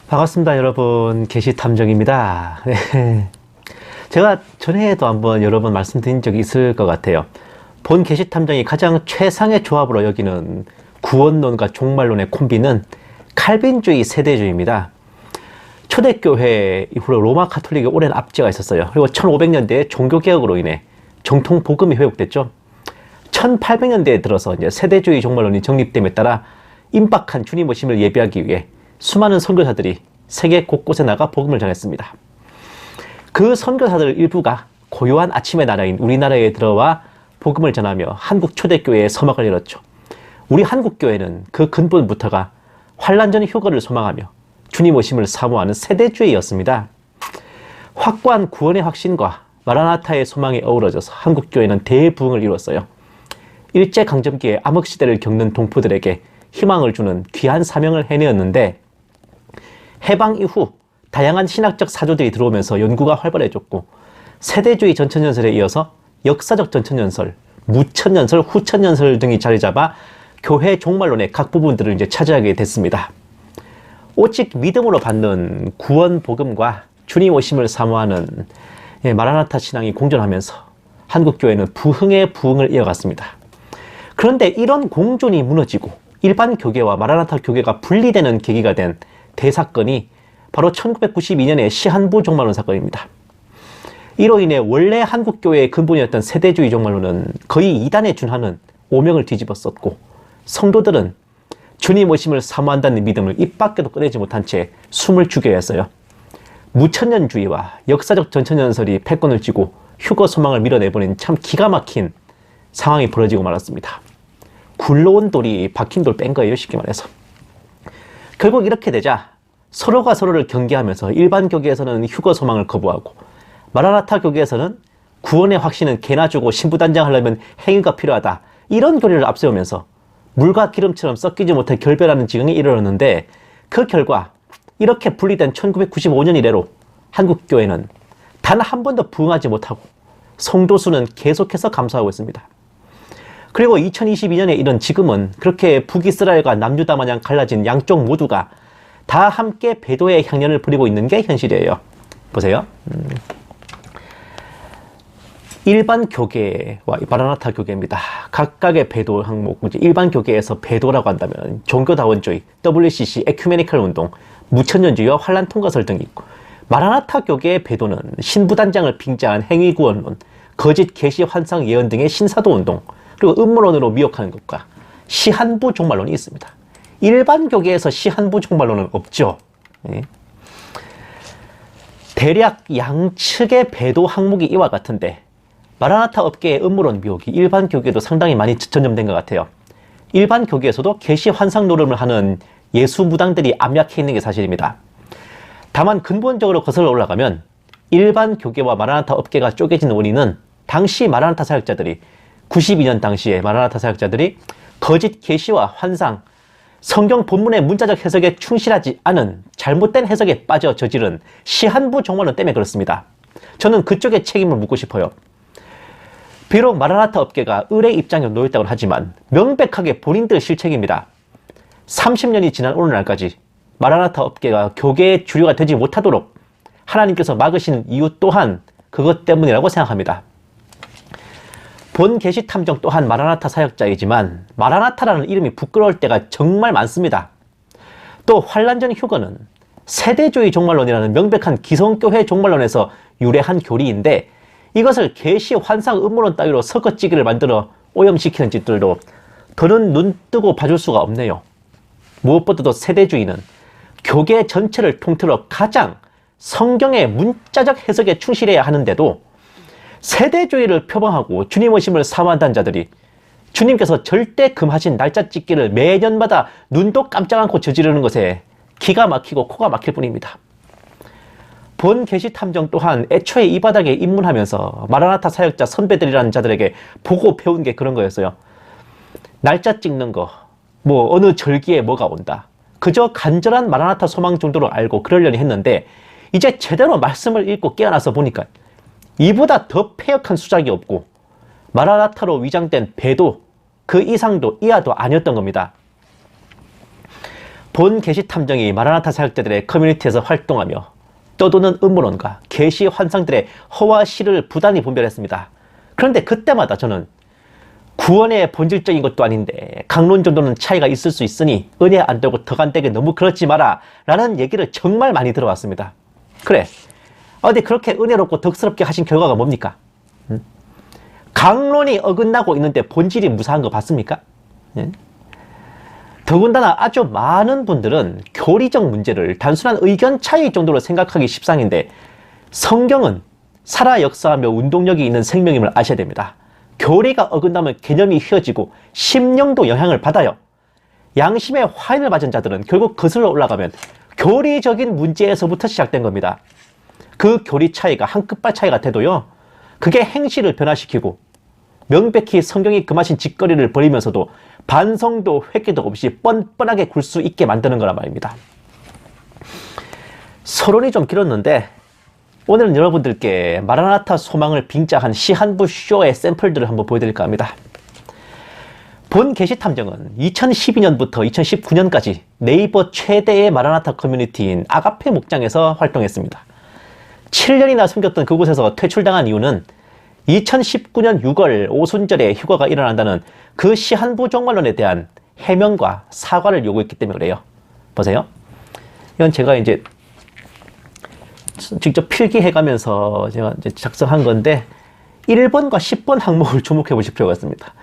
반갑습니다, 여러분. 게시탐정입니다. 네. 제가 전에도 한번 여러 번 말씀드린 적이 있을 것 같아요. 본 게시탐정이 가장 최상의 조합으로 여기는 구원론과 종말론의 콤비는 칼빈주의 세대주의입니다. 초대교회 이후로 로마 카톨릭의 오랜 압제가 있었어요. 그리고 1500년대에 종교개혁으로 인해 정통 복음이 회복됐죠. 1800년대에 들어서 이제 세대주의 종말론이 정립됨에 따라 임박한 주님 오심을 예비하기 위해 수많은 선교사들이 세계 곳곳에 나가 복음을 전했습니다. 그 선교사들 일부가 고요한 아침의 나라인 우리나라에 들어와 복음을 전하며 한국 초대교회의 서막을 열었죠. 우리 한국교회는 그 근본부터가 환란 전 휴거를 소망하며 주님 오심을 사모하는 세대주의였습니다. 확고한 구원의 확신과 마라나타의 소망이 어우러져서 한국교회는 대부흥을 이뤘어요. 일제강점기의 암흑시대를 겪는 동포들에게 희망을 주는 귀한 사명을 해내었는데, 해방 이후 다양한 신학적 사조들이 들어오면서 연구가 활발해졌고, 세대주의 전천연설에 이어서 역사적 전천연설, 무천연설, 후천연설 등이 자리 잡아 교회 종말론의 각 부분들을 이제 차지하게 됐습니다. 오직 믿음으로 받는 구원 복음과 주님 오심을 사모하는 마라나타 신앙이 공존하면서 한국교회는 부흥의 부흥을 이어갔습니다. 그런데 이런 공존이 무너지고 일반 교계와 마라나타 교계가 분리되는 계기가 된 대사건이 바로 1992년의 시한부 종말론 사건입니다. 이로 인해 원래 한국교회의 근본이었던 세대주의 종말론은 거의 이단에 준하는 오명을 뒤집었었고, 성도들은 주님 오심을 사모한다는 믿음을 입 밖에도 꺼내지 못한 채 숨을 죽여야 했어요. 무천년주의와 역사적 전천연설이 패권을 쥐고 휴거 소망을 밀어내버린 참 기가 막힌 상황이 벌어지고 말았습니다. 굴러온 돌이 박힌 돌 뺀 거예요, 쉽게 말해서. 결국 이렇게 되자 서로가 서로를 경계하면서 일반 교계에서는 휴거 소망을 거부하고, 마라나타 교계에서는 구원의 확신은 개나 주고 신부단장하려면 행위가 필요하다, 이런 교리를 앞세우면서 물과 기름처럼 섞이지 못해 결별하는 지경에 이르렀는데, 그 결과 이렇게 분리된 1995년 이래로 한국교회는 단 한 번도 부흥하지 못하고 성도 수는 계속해서 감소하고 있습니다. 그리고 2022년에 이른 지금은 그렇게 북이스라엘과 남유다 마냥 갈라진 양쪽 모두가 다 함께 배도의 향연을 부리고 있는 게 현실이에요. 보세요. 일반 교계와 마라나타 교계입니다. 각각의 배도 항목, 일반 교계에서 배도라고 한다면 종교다원주의, WCC, 에큐메니컬 운동, 무천년주의와 환란 통과설 등이 있고, 마라나타 교계의 배도는 신부단장을 빙자한 행위구원론, 거짓 계시 환상 예언 등의 신사도 운동, 그리고 음모론으로 미혹하는 것과 시한부 종말론이 있습니다. 일반 교계에서 시한부 종말론은 없죠. 대략 양측의 배도 항목이 이와 같은데, 마라나타 업계의 음모론 미혹이 일반 교계도 상당히 많이 전염된 것 같아요. 일반 교계에서도 계시 환상 노름을 하는 예수 무당들이 암약해 있는 게 사실입니다. 다만 근본적으로 거슬러 올라가면 일반 교계와 마라나타 업계가 쪼개진 원인은 당시 마라나타 사역자들이 92년 당시에 마라나타 사역자들이 거짓 계시와 환상, 성경 본문의 문자적 해석에 충실하지 않은 잘못된 해석에 빠져 저지른 시한부 종말론 때문에 그렇습니다. 저는 그쪽에 책임을 묻고 싶어요. 비록 마라나타 업계가 을의 입장에 놓였다고 하지만 명백하게 본인들 실책입니다. 30년이 지난 오늘날까지 마라나타 업계가 교계의 주류가 되지 못하도록 하나님께서 막으시는 이유 또한 그것 때문이라고 생각합니다. 본 게시탐정 또한 마라나타 사역자이지만 마라나타라는 이름이 부끄러울 때가 정말 많습니다. 또 환란 전 휴거는 세대주의 종말론이라는 명백한 기성교회 종말론에서 유래한 교리인데, 이것을 계시 환상 음모론 따위로 섞어찌기를 만들어 오염시키는 짓들도 더는 눈 뜨고 봐줄 수가 없네요. 무엇보다도 세대주의는 교계 전체를 통틀어 가장 성경의 문자적 해석에 충실해야 하는데도 세대주의를 표방하고 주님 오심을 사모한다는 자들이 주님께서 절대 금하신 날짜 찍기를 매년마다 눈도 깜짝 않고 저지르는 것에 기가 막히고 코가 막힐 뿐입니다. 본 게시탐정 또한 애초에 이 바닥에 입문하면서 마라나타 사역자 선배들이라는 자들에게 보고 배운 게 그런 거였어요. 날짜 찍는 거, 뭐 어느 절기에 뭐가 온다, 그저 간절한 마라나타 소망 정도로 알고 그러려니 했는데, 이제 제대로 말씀을 읽고 깨어나서 보니까 이보다 더 폐역한 수작이 없고 마라나타로 위장된 배도 그 이상도 이하도 아니었던 겁니다. 본 게시 탐정이 마라나타 사역자들의 커뮤니티에서 활동하며 떠도는 음모론과 게시 환상들의 허와 실을 부단히 분별했습니다. 그런데 그때마다 저는 구원의 본질적인 것도 아닌데 강론 정도는 차이가 있을 수 있으니 은혜 안 되고 덕 안 되게 너무 그렇지 마라 라는 얘기를 정말 많이 들어왔습니다. 그래, 어디 그렇게 은혜롭고 덕스럽게 하신 결과가 뭡니까? 강론이 어긋나고 있는데 본질이 무사한 거 봤습니까? 더군다나 아주 많은 분들은 교리적 문제를 단순한 의견 차이 정도로 생각하기 십상인데 성경은 살아 역사하며 운동력이 있는 생명임을 아셔야 됩니다. 교리가 어긋나면 개념이 휘어지고 심령도 영향을 받아요. 양심의 화인을 맞은 자들은 결국 거슬러 올라가면 교리적인 문제에서부터 시작된 겁니다. 그 교리 차이가 한 끗발 차이가 돼도요, 그게 행실을 변화시키고 명백히 성경이 금하신 짓거리를 벌이면서도 반성도 회개도 없이 뻔뻔하게 굴 수 있게 만드는 거란 말입니다. 서론이 좀 길었는데 오늘은 여러분들께 마라나타 소망을 빙자한 시한부 쇼의 샘플들을 한번 보여드릴까 합니다. 본 게시탐정은 2012년부터 2019년까지 네이버 최대의 마라나타 커뮤니티인 아가페 목장에서 활동했습니다. 7년이나 숨겼던 그곳에서 퇴출당한 이유는 2019년 6월 오순절에 휴가가 일어난다는 그 시한부 종말론에 대한 해명과 사과를 요구했기 때문에 그래요. 보세요. 이건 제가 이제 직접 필기해가면서 제가 이제 작성한 건데 1번과 10번 항목을 주목해 보실 필요가 있습니다.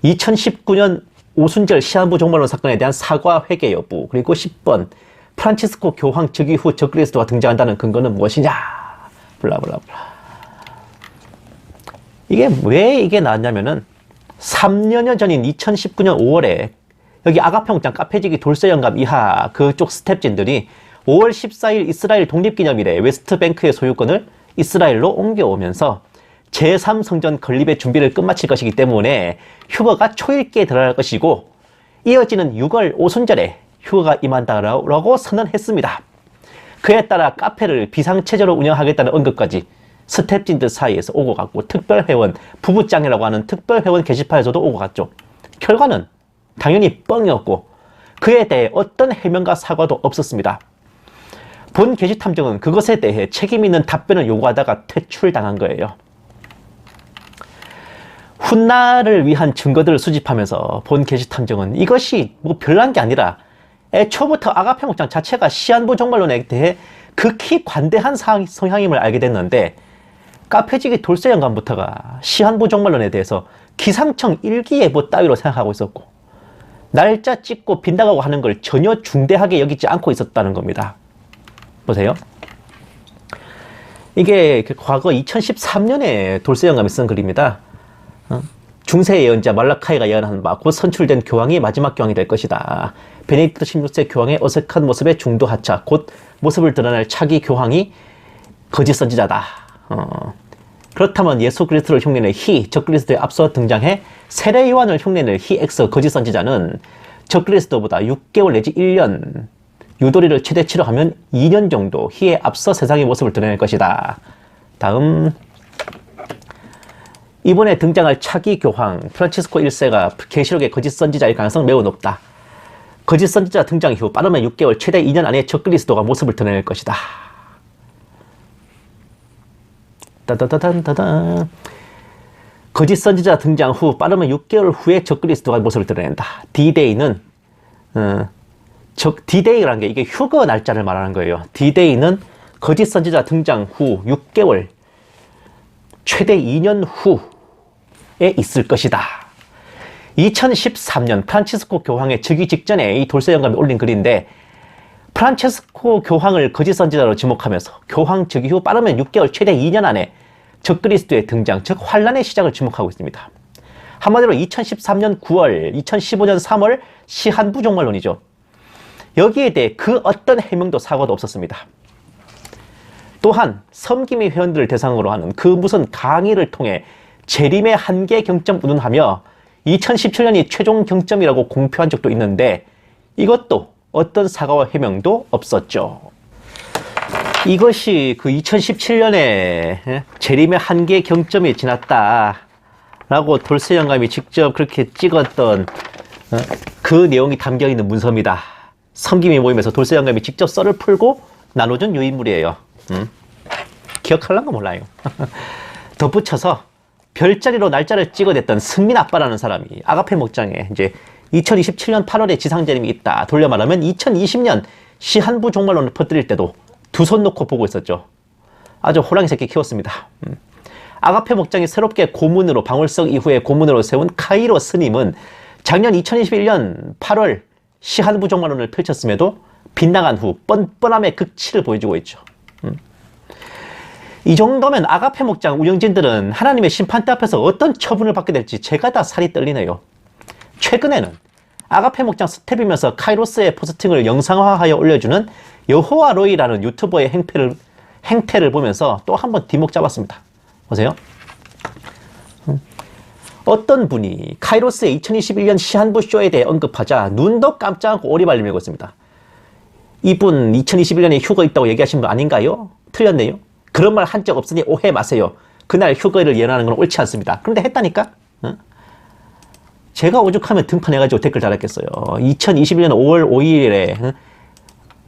2019년 오순절 시한부 종말론 사건에 대한 사과 회개 여부, 그리고 10번 프란치스코 교황 즉위 후 적그리스도가 등장한다는 근거는 무엇이냐, 블라블라블라. 이게 왜 이게 나왔냐면은 3년여 전인 2019년 5월에 여기 아가페 목장 카페지기 돌쇠 영감 이하 그쪽 스텝진들이 5월 14일 이스라엘 독립기념일에 웨스트뱅크의 소유권을 이스라엘로 옮겨오면서 제3성전 건립의 준비를 끝마칠 것이기 때문에 휴거가 초일기에 들어갈 것이고 이어지는 6월 오순절에 휴거가 임한다라고 선언했습니다. 그에 따라 카페를 비상체제로 운영하겠다는 언급까지 스텝진들 사이에서 오고 갔고 특별회원, 부부짱이라고 하는 특별회원 게시판에서도 오고 갔죠. 결과는 당연히 뻥이었고 그에 대해 어떤 해명과 사과도 없었습니다. 본 게시탐정은 그것에 대해 책임 있는 답변을 요구하다가 퇴출당한 거예요. 훗날을 위한 증거들을 수집하면서 본 게시탐정은 이것이 뭐 별난 게 아니라 애초부터 아가페 목장 자체가 시한부 종말론에 대해 극히 관대한 성향임을 알게 됐는데 카페지기 돌쇠 영감부터가 시한부 종말론에 대해서 기상청 일기예보 따위로 생각하고 있었고 날짜 찍고 빗나가고 하는 걸 전혀 중대하게 여기지 않고 있었다는 겁니다. 보세요. 이게 과거 2013년에 돌쇠 영감이 쓴 글입니다. 중세 예언자 말라카이가 예언한 바 곧 선출된 교황이 마지막 교황이 될 것이다. 베네딕토 16세 교황의 어색한 모습의 중도 하차, 곧 모습을 드러낼 차기 교황이 거짓 선지자다. 그렇다면 예수 그리스도를 흉내낼 히 적그리스도에 앞서 등장해 세례 요한을 흉내낼 히 엑스 거짓 선지자는 적그리스도보다 6개월 내지 1년, 유도리를 최대치로 하면 2년 정도 히에 앞서 세상의 모습을 드러낼 것이다. 다음, 이번에 등장할 차기 교황 프란치스코 1세가 계시록의 거짓 선지자일 가능성은 매우 높다. 거짓 선지자 등장 이후 빠르면 6개월, 최대 2년 안에 적그리스도가 모습을 드러낼 것이다. 따다다단다단. 거짓 선지자 등장 후 빠르면 6개월 후에 적그리스도가 모습을 드러낸다. D-Day는 D-Day라는 게 이게 휴거 날짜를 말하는 거예요. D-Day는 거짓 선지자 등장 후 6개월, 최대 2년 후에 있을 것이다. 2013년 프란치스코 교황의 즉위 직전에 이 돌쇠 영감이 올린 글인데 프란체스코 교황을 거짓 선지자로 지목하면서 교황 즉위 후 빠르면 6개월, 최대 2년 안에 적그리스도의 등장, 즉 환란의 시작을 지목하고 있습니다. 한마디로 2013년 9월, 2015년 3월 시한부 종말론이죠. 여기에 대해 그 어떤 해명도 사과도 없었습니다. 또한 섬김의 회원들을 대상으로 하는 그 무슨 강의를 통해 재림의 한계 경점 운운하며 2017년이 최종 경점이라고 공표한 적도 있는데 이것도 어떤 사과와 해명도 없었죠. 이것이 그 2017년에 재림의 한계 경점이 지났다 라고 돌쇠 영감이 직접 그렇게 찍었던 그 내용이 담겨있는 문서입니다. 섬김이 모임에서 돌쇠 영감이 직접 썰을 풀고 나눠준 유인물이에요. 기억할란가 몰라요. 덧붙여서 별자리로 날짜를 찍어댔던 승민 아빠라는 사람이 아가페 목장에 이제 2027년 8월에 지상재림이 있다. 돌려 말하면 2020년 시한부 종말론을 퍼뜨릴 때도 두 손 놓고 보고 있었죠. 아주 호랑이 새끼 키웠습니다. 아가페 목장이 새롭게 고문으로 방울석 이후에 고문으로 세운 카이로 스님은 작년 2021년 8월 시한부 종말론을 펼쳤음에도 빗나간 후 뻔뻔함의 극치를 보여주고 있죠. 이 정도면 아가페 목장 운영진들은 하나님의 심판대 앞에서 어떤 처분을 받게 될지 제가 다 살이 떨리네요. 최근에는 아가페 목장 스텝이면서 카이로스의 포스팅을 영상화하여 올려주는 여호와 로이라는 유튜버의 행태를 보면서 또 한 번 뒷목 잡았습니다. 보세요. 어떤 분이 카이로스의 2021년 시한부 쇼에 대해 언급하자 눈도 깜짝하고 오리발을 밀고 있습니다. 이분 2021년에 휴가 있다고 얘기하신 분 아닌가요? 틀렸네요. 그런 말 한 적 없으니 오해 마세요. 그날 휴가를 예언하는 건 옳지 않습니다. 그런데 했다니까? 제가 오죽하면 등판해가지고 댓글 달았겠어요. 2021년 5월 5일에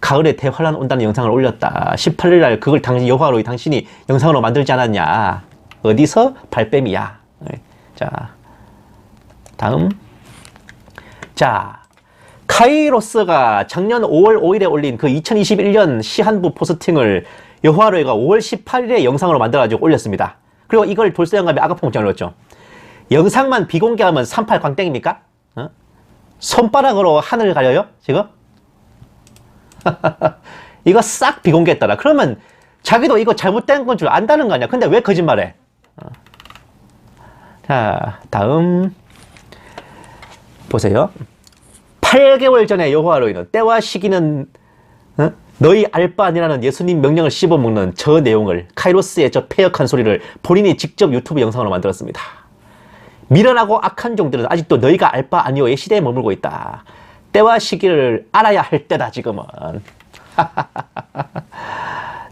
가을에 대환란 온다는 영상을 올렸다. 18일날 그걸 여호와로 당신이 영상으로 만들지 않았냐. 어디서 발뺌이야. 자, 다음. 자, 카이로스가 작년 5월 5일에 올린 그 2021년 시한부 포스팅을 여호와로이가 5월 18일에 영상으로 만들어가지고 올렸습니다. 그리고 이걸 돌쇠 영감이 아가페 목장에 올렸죠. 영상만 비공개하면 38 광땡입니까? 손바닥으로 하늘을 가려요? 지금? 이거 싹 비공개했더라. 그러면 자기도 이거 잘못된 건 줄 안다는 거 아니야. 근데 왜 거짓말해? 자, 다음 보세요. 8개월 전에 여호와로이는 때와 시기는 너희 알 바 아니라는 예수님 명령을 씹어먹는 저 내용을 카이로스의 저 패역한 소리를 본인이 직접 유튜브 영상으로 만들었습니다. 미련하고 악한 종들은 아직도 너희가 알 바 아니오의 시대에 머물고 있다. 때와 시기를 알아야 할 때다 지금은.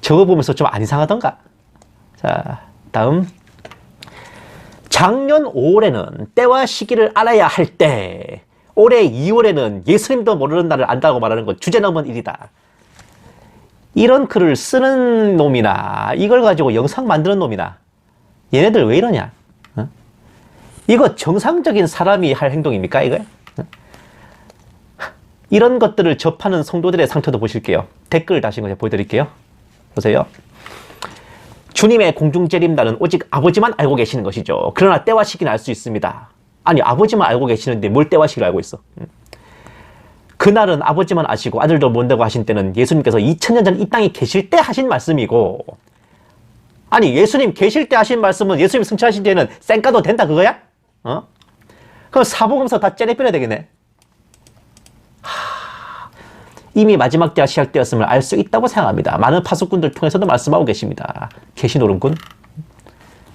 저거 보면서 좀 안 이상하던가? 자, 다음. 작년 5월에는 때와 시기를 알아야 할 때, 올해 2월에는 예수님도 모르는 날을 안다고 말하는 건 주제넘은 일이다. 이런 글을 쓰는 놈이나 이걸 가지고 영상 만드는 놈이나 얘네들 왜 이러냐? 이거 정상적인 사람이 할 행동입니까 이거? 이런 것들을 접하는 성도들의 상처도 보실게요. 댓글 다시 한번 보여드릴게요. 보세요. 주님의 공중재림날은 오직 아버지만 알고 계시는 것이죠. 그러나 때와 시기는 알 수 있습니다. 아니 아버지만 알고 계시는데 뭘 때와 시기를 알고 있어? 그날은 아버지만 아시고 아들도 모른다고 하신 때는 예수님께서 2000년 전 이 땅에 계실 때 하신 말씀이고, 아니 예수님 계실 때 하신 말씀은 예수님 승천하신 뒤에는 쌩까도 된다 그거야? 그럼 사복음서 다 째려빼야 되겠네. 이미 마지막 때와 시작 때였음을 알 수 있다고 생각합니다. 많은 파수꾼들 통해서도 말씀하고 계십니다. 계시노름꾼.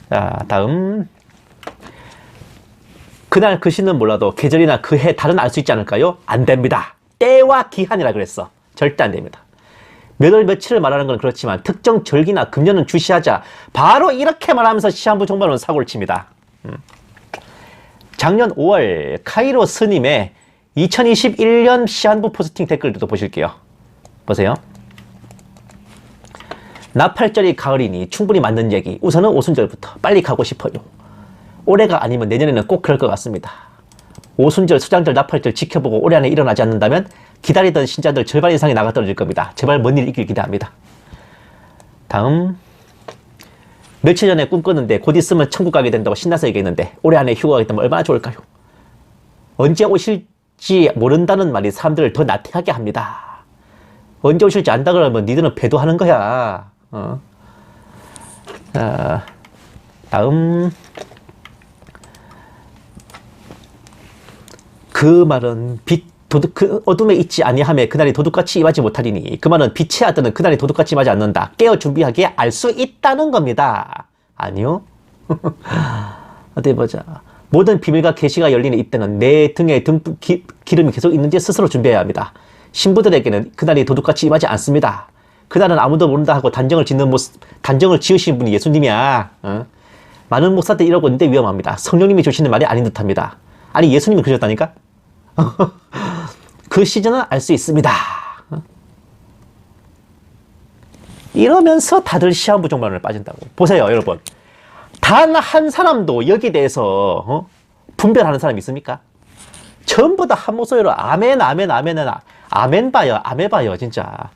자, 다음. 그날 그 시는 몰라도 계절이나 그 해 달은 알 수 있지 않을까요? 안 됩니다. 때와 기한이라 그랬어. 절대 안 됩니다. 몇 월 며칠을 말하는 건 그렇지만 특정 절기나 금년은 주시하자 바로 이렇게 말하면서 시한부 종말론 사고를 칩니다. 작년 5월 카이로 스님의 2021년 시한부 포스팅 댓글도 보실게요. 보세요. 나팔절이 가을이니 충분히 맞는 얘기. 우선은 오순절부터 빨리 가고 싶어요. 올해가 아니면 내년에는 꼭 그럴 것 같습니다. 오순절, 수장절, 나팔절 지켜보고 올해 안에 일어나지 않는다면 기다리던 신자들 절반 이상이 나가 떨어질 겁니다. 제발 먼 일 있길 기대합니다. 다음. 며칠 전에 꿈꿨는데 곧 있으면 천국 가게 된다고 신나서 얘기했는데 올해 안에 휴가가 있다면 얼마나 좋을까요? 언제 오실지 모른다는 말이 사람들을 더 나태하게 합니다. 언제 오실지 안다 그러면 니들은 배도하는 거야. 다음. 그 말은 그 어둠에 있지 아니하매 그날이 도둑같이 임하지 못하리니 그 말은 빛의 아들은 그날이 도둑같이 임하지 않는다. 깨어 준비하기에 알 수 있다는 겁니다. 아니요? 어디 보자. 모든 비밀과 계시가 열리는 이때는 내 등에 기름이 계속 있는지 스스로 준비해야 합니다. 신부들에게는 그날이 도둑같이 임하지 않습니다. 그날은 아무도 모른다 하고 단정을 지으신 분이 예수님이야. 많은 목사들이 이러고 있는데 위험합니다. 성령님이 주시는 말이 아닌 듯합니다. 아니 예수님이 그러셨다니까? 그 시즌은 알 수 있습니다. 이러면서 다들 시한부정론에 빠진다고. 보세요, 여러분. 단 한 사람도 여기에 대해서 분별하는 사람이 있습니까? 전부 다 한 목소리로 아멘, 아멘, 아멘, 아멘 봐요, 아멘 봐요, 진짜.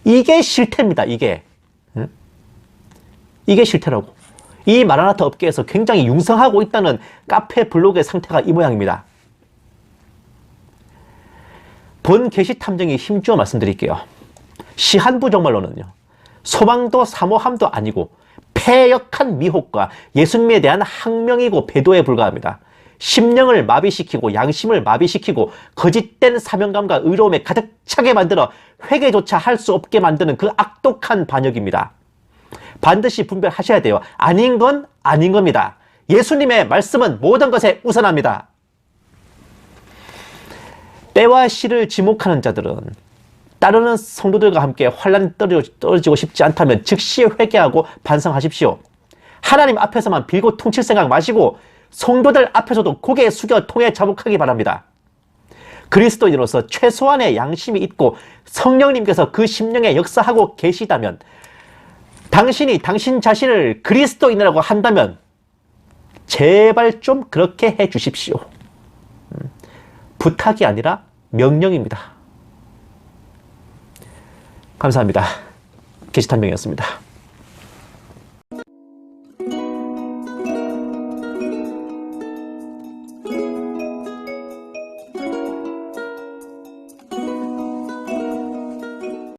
이게 실태입니다, 이게. 이게 실태라고. 이 마라나타 업계에서 굉장히 융성하고 있다는 카페 블로그의 상태가 이 모양입니다. 본 게시 탐정이 힘주어 말씀드릴게요. 시한부 정말로는요, 소망도 사모함도 아니고 패역한 미혹과 예수님에 대한 항명이고 배도에 불과합니다. 심령을 마비시키고 양심을 마비시키고 거짓된 사명감과 의로움에 가득 차게 만들어 회개조차 할 수 없게 만드는 그 악독한 반역입니다. 반드시 분별하셔야 돼요. 아닌 건 아닌 겁니다. 예수님의 말씀은 모든 것에 우선합니다. 때와 시를 지목하는 자들은 따르는 성도들과 함께 환란이 떨어지고 싶지 않다면 즉시 회개하고 반성하십시오. 하나님 앞에서만 빌고 퉁칠 생각 마시고 성도들 앞에서도 고개 숙여 통해 자복하기 바랍니다. 그리스도인으로서 최소한의 양심이 있고 성령님께서 그 심령에 역사하고 계시다면, 당신이 당신 자신을 그리스도인이라고 한다면 제발 좀 그렇게 해 주십시오. 부탁이 아니라 명령입니다. 감사합니다. 게시탄명이었습니다.